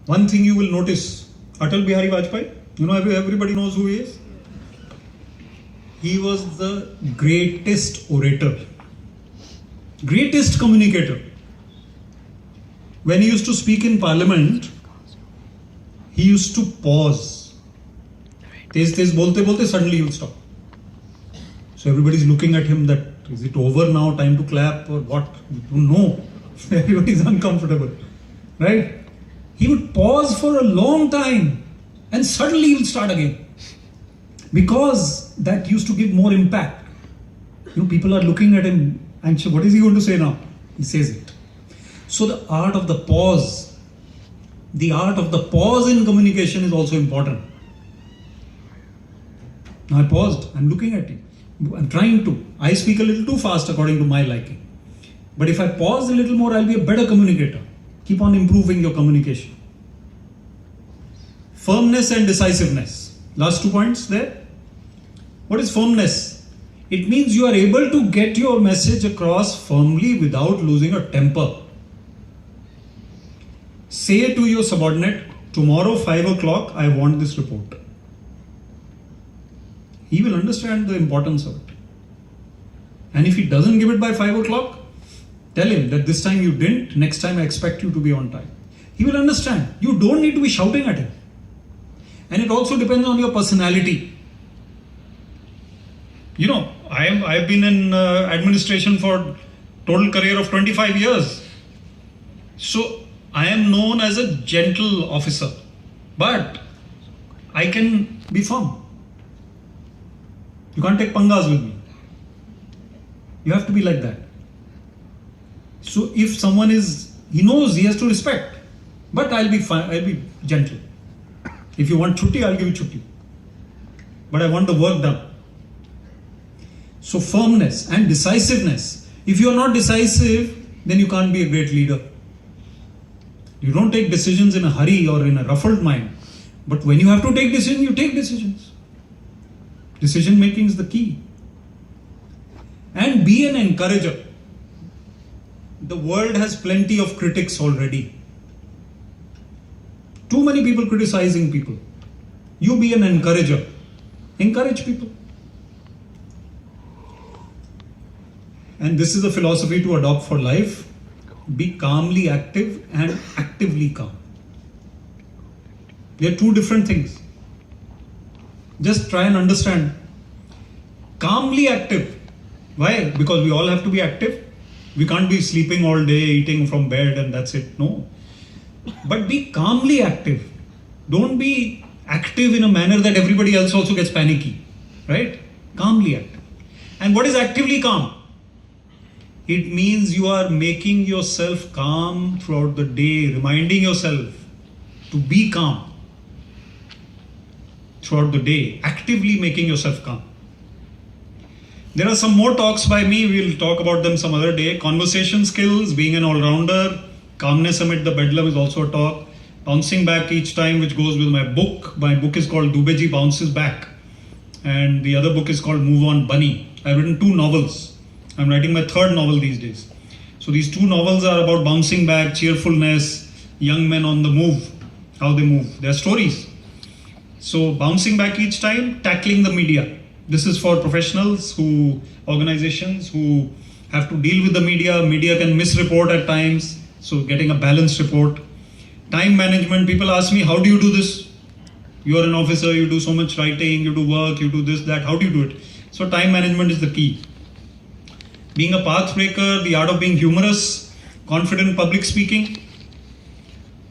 one thing you will notice, Atal Bihari Vajpayee, everybody knows who he is. He was the greatest orator, greatest communicator. When he used to speak in parliament, he used to pause. Tez bolte, suddenly he would stop. So everybody's looking at him that, is it over now, time to clap or what? You don't know. Everybody's uncomfortable, right? He would pause for a long time and suddenly he will start again. Because that used to give more impact. People are looking at him and what is he going to say now? He says it. So the art of the pause in communication is also important. Now I paused, I'm looking at you. I'm trying to. I speak a little too fast according to my liking. But if I pause a little more, I'll be a better communicator. Keep on improving your communication. Firmness and decisiveness. Last 2 points there. What is firmness? It means you are able to get your message across firmly without losing a temper. Say to your subordinate, tomorrow 5 o'clock, I want this report. He will understand the importance of it. And if he doesn't give it by 5 o'clock, tell him that this time you didn't, next time I expect you to be on time. He will understand. You don't need to be shouting at him. And it also depends on your personality. I've been in administration for total career of 25 years. So I am known as a gentle officer, but I can be firm. You can't take pangas with me. You have to be like that. So if someone he knows he has to respect, but I'll be fine, I'll be gentle. If you want chutti, I'll give you chutti. But I want the work done. So firmness and decisiveness. If you are not decisive, then you can't be a great leader. You don't take decisions in a hurry or in a ruffled mind. But when you have to take decisions, you take decisions. Decision making is the key. And be an encourager. The world has plenty of critics already. Too many people criticizing people. You be an encourager. Encourage people. And this is a philosophy to adopt for life. Be calmly active and actively calm. They are two different things. Just try and understand. Calmly active. Why? Because we all have to be active. We can't be sleeping all day, eating from bed and that's it. No. But be calmly active. Don't be active in a manner that everybody else also gets panicky. Right? Calmly active. And what is actively calm? It means you are making yourself calm throughout the day, reminding yourself to be calm throughout the day, actively making yourself calm. There are some more talks by me, we'll talk about them some other day. Conversation skills, being an all-rounder, calmness amid the bedlam is also a talk. Bouncing back each time, which goes with my book. My book is called Dubey Bounces Back. And the other book is called Move On Bunny. I've written 2 novels. I'm writing my 3rd novel these days. So these 2 novels are about bouncing back, cheerfulness, young men on the move, how they move, their stories. So bouncing back each time, tackling the media. This is for professionals, organizations who have to deal with the media. Media can misreport at times, so getting a balanced report. Time management, people ask me, how do you do this? You are an officer, you do so much writing, you do work, you do this, that, how do you do it? So time management is the key. Being a path breaker, the art of being humorous, confident public speaking,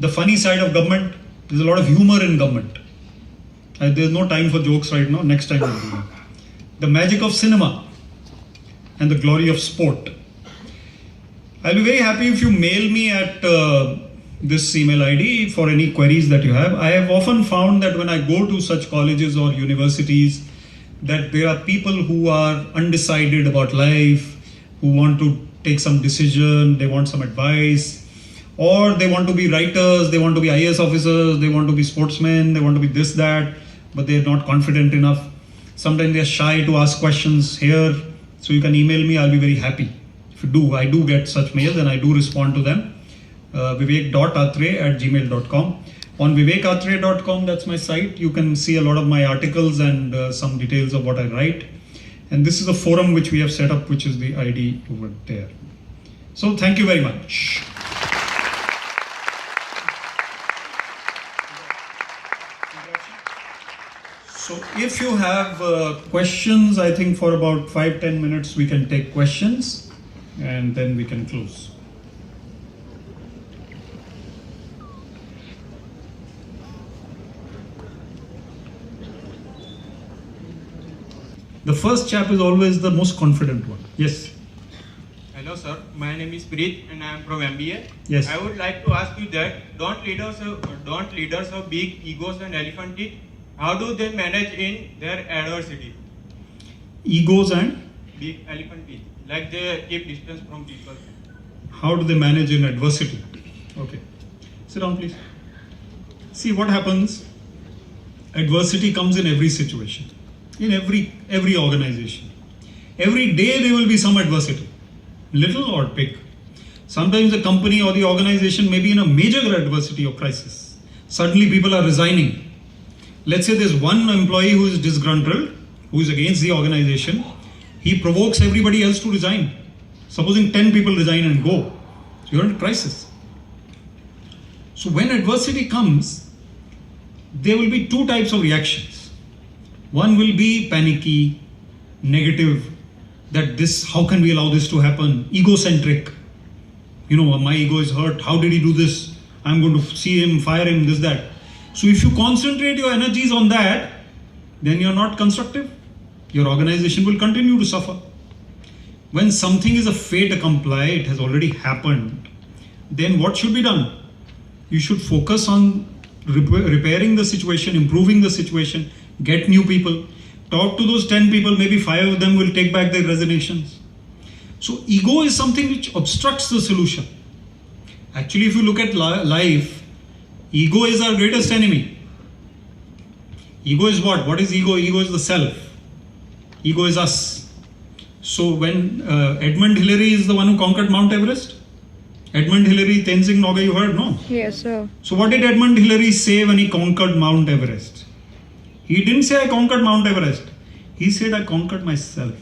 the funny side of government. There's a lot of humor in government. There's no time for jokes right now, next time I'll do that. The magic of cinema and the glory of sport. I'll be very happy if you mail me at this email ID for any queries that you have. I have often found that when I go to such colleges or universities, that there are people who are undecided about life, who want to take some decision, they want some advice, or they want to be writers, they want to be IAS officers, they want to be sportsmen, they want to be this, that, but they're not confident enough. Sometimes they're shy to ask questions here, so you can email me, I'll be very happy. If you do, I do get such mails and I do respond to them. Vivek.Atray@gmail.com. On vivekatray.com, that's my site. You can see a lot of my articles and some details of what I write. And this is a forum which we have set up, which is the ID over there. So thank you very much. So if you have questions, I think for about 5-10 minutes we can take questions and then we can close. The first chap is always the most confident one. Yes. Hello sir, my name is Preet and I am from MBA. Yes. I would like to ask you that don't leaders have big egos and elephant teeth? How do they manage in their adversity? Egos and? Big elephant teeth. Like they keep distance from people. How do they manage in adversity? Okay. Sit down please. See what happens. Adversity comes in every situation. In every organization. Every day there will be some adversity. Little or big. Sometimes the company or the organization may be in a major adversity or crisis. Suddenly people are resigning. Let's say there's one employee who is disgruntled, who is against the organization. He provokes everybody else to resign. Supposing 10 people resign and go. So you're in a crisis. So when adversity comes, there will be two types of reactions. One will be panicky, negative, that this, how can we allow this to happen? Egocentric. You know, my ego is hurt. How did he do this? I'm going to see him, fire him, this, that. So if you concentrate your energies on that, then you're not constructive. Your organization will continue to suffer. When something is a fait accompli, it has already happened, then what should be done? You should focus on repairing the situation, improving the situation, get new people, talk to those 10 people, maybe 5 of them will take back their resignations. So ego is something which obstructs the solution. Actually, if you look at life, ego is our greatest enemy. Ego is what? What is ego? Ego is the self. Ego is us. So when Edmund Hillary is the one who conquered Mount Everest, Edmund Hillary, Tenzing Norgay, you heard, no? Yes, sir. So what did Edmund Hillary say when he conquered Mount Everest? He didn't say I conquered Mount Everest. He said I conquered myself.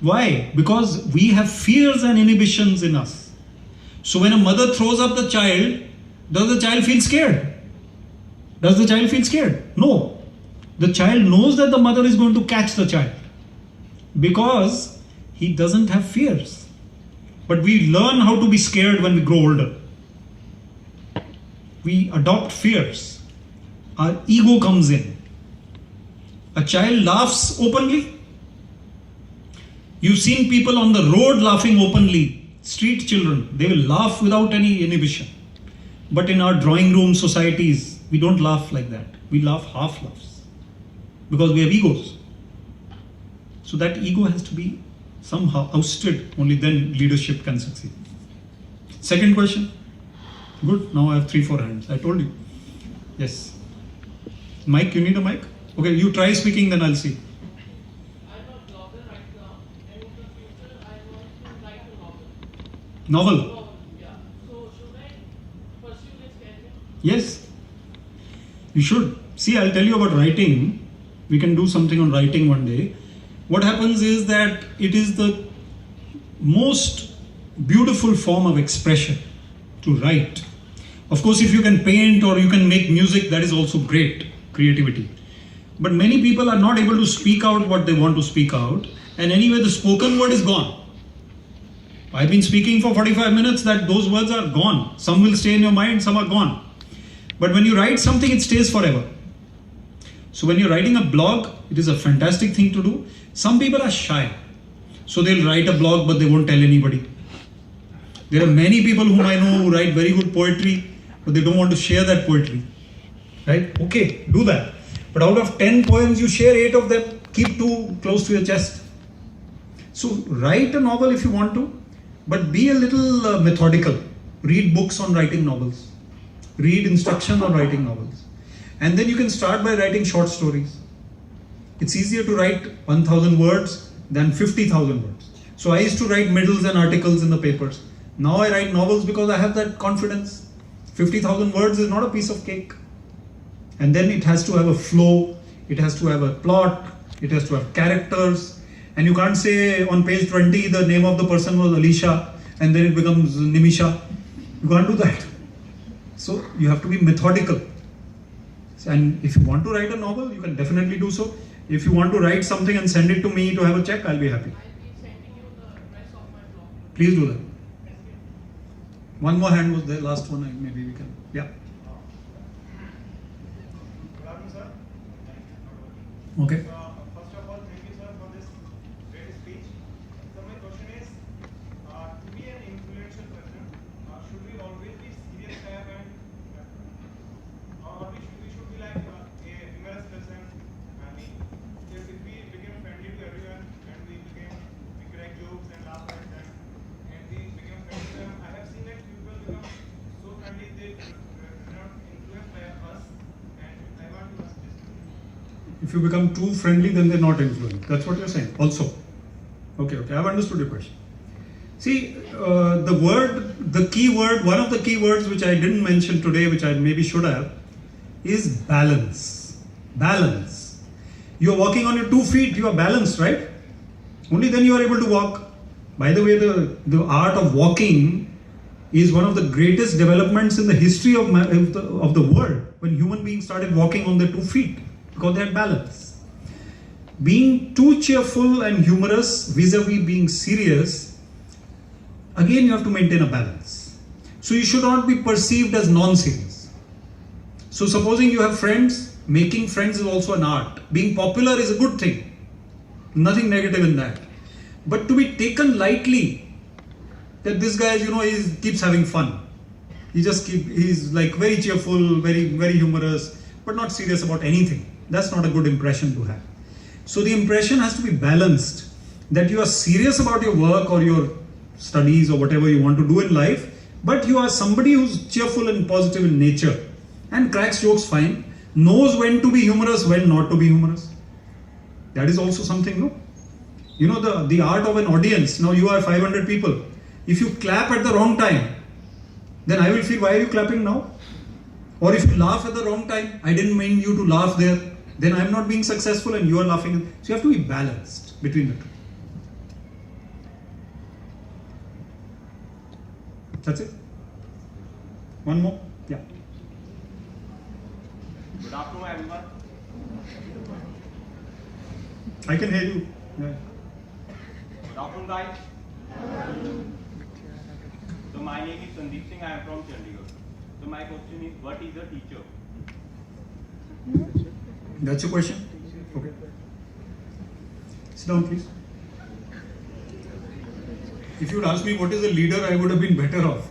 Why? Because we have fears and inhibitions in us. So when a mother throws up the child, does the child feel scared? Does the child feel scared? No. The child knows that the mother is going to catch the child because he doesn't have fears. But we learn how to be scared when we grow older. We adopt fears. Our ego comes in. A child laughs openly. You've seen people on the road laughing openly. Street children, they will laugh without any inhibition. But in our drawing room societies, we don't laugh like that. We laugh half laughs because we have egos. So that ego has to be somehow ousted. Only then leadership can succeed. Second question. Good. Now I have 3-4 hands. I told you. Yes. Mike, you need a mic? Okay, you try speaking, then I'll see. I'm a blogger right now, and in the future I want to write a novel. Novel? Yeah. So should I pursue this career? Yes. You should. See, I'll tell you about writing. We can do something on writing one day. What happens is that it is the most beautiful form of expression to write. Of course, if you can paint or you can make music, that is also great. Creativity. But many people are not able to speak out what they want to speak out, and anyway the spoken word is gone. I've been speaking for 45 minutes, that those words are gone. Some will stay in your mind, some are gone. But when you write something, it stays forever. So when you're writing a blog, it is a fantastic thing to do. Some people are shy, so they'll write a blog but they won't tell anybody. There are many people whom I know who write very good poetry, but they don't want to share that poetry. Right? Okay, do that. But out of 10 poems, you share 8 of them. Keep 2 close to your chest. So write a novel if you want to, but be a little methodical. Read books on writing novels. Read instructions on writing novels. And then you can start by writing short stories. It's easier to write 1,000 words than 50,000 words. So I used to write middles and articles in the papers. Now I write novels because I have that confidence. 50,000 words is not a piece of cake. And then it has to have a flow, it has to have a plot, it has to have characters. And you can't say on page 20 the name of the person was Alicia and then it becomes Nimisha. You can't do that. So you have to be methodical. And if you want to write a novel, you can definitely do so. If you want to write something and send it to me to have a check, I'll be happy. I'll be sending you the address of my blog. Please do that. One more hand was there, last one, maybe we can. Yeah. Good afternoon, sir. Okay. First of all, thank you, sir, for this great speech. So my question is, to be an influential person, should we always be serious type and, or we should be like a humorous person? I mean, if we became friendly to everyone and we crack jokes and laugh at them, and we became friendly to them, I have seen that people become so friendly they not influenced by us, and I want to ask this. If you become too friendly, then they're not influenced. That's what you're saying. Also. Okay, I've understood your question. See, the key word, one of the key words which I didn't mention today, which I maybe should have, is balance. Balance. You're walking on your 2 feet, you are balanced, right? Only then you are able to walk. By the way, the art of walking is one of the greatest developments in the history of the world, when human beings started walking on their 2 feet, because they had balance. Being too cheerful and humorous vis-a-vis being serious, again you have to maintain a balance. So you should not be perceived as non-serious. So supposing you have friends, making friends is also an art. Being popular is a good thing. Nothing negative in that. But to be taken lightly, that this guy, he keeps having fun. He's like very cheerful, very, very humorous, but not serious about anything. That's not a good impression to have. So the impression has to be balanced, that you are serious about your work or your studies or whatever you want to do in life, but you are somebody who's cheerful and positive in nature and cracks jokes fine, knows when to be humorous, when not to be humorous. That is also something, no? The art of an audience. Now you are 500 people. If you clap at the wrong time, then I will feel, why are you clapping now? Or if you laugh at the wrong time, I didn't mean you to laugh there, then I'm not being successful and you are laughing. So you have to be balanced between the two. That's it. One more? Yeah. Good afternoon, everyone. I can hear you. Yeah. Good afternoon, guys. So my name is Sandeep Singh. I am from Chandigarh. So my question is, what is a teacher? That's your question? Okay. Sit down, please. If you'd asked me what is a leader, I would have been better off.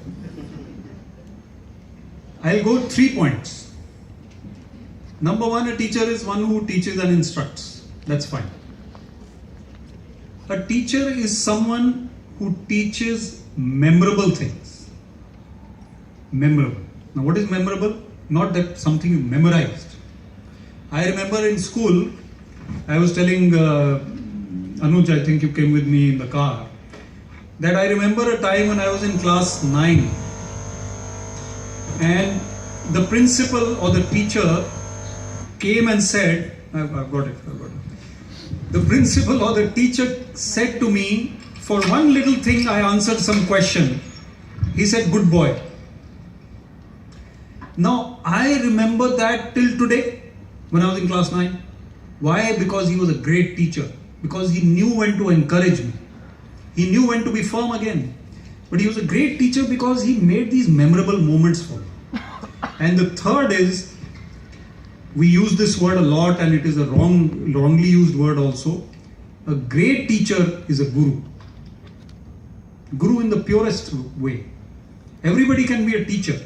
I'll go 3 points. Number 1, a teacher is one who teaches and instructs. That's fine. A teacher is someone who teaches memorable things. Memorable. Now what is memorable? Not that something you memorized. I remember in school, I was telling Anuj, I think you came with me in the car, that I remember a time when I was in class 9 and the principal or the teacher came and said, I've got it. The principal or the teacher said to me, for one little thing I answered some question. He said, good boy. Now I remember that till today when I was in class 9. Why? Because he was a great teacher. Because he knew when to encourage me. He knew when to be firm again. But he was a great teacher because he made these memorable moments for me. And the third is, we use this word a lot and it is a wrongly used word also. A great teacher is a guru. Guru in the purest way. Everybody can be a teacher.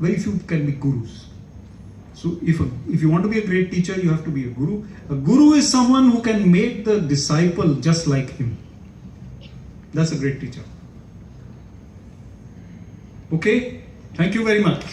Very few can be gurus. So if you want to be a great teacher, you have to be a guru. A guru is someone who can make the disciple just like him. That's a great teacher. Okay? Thank you very much.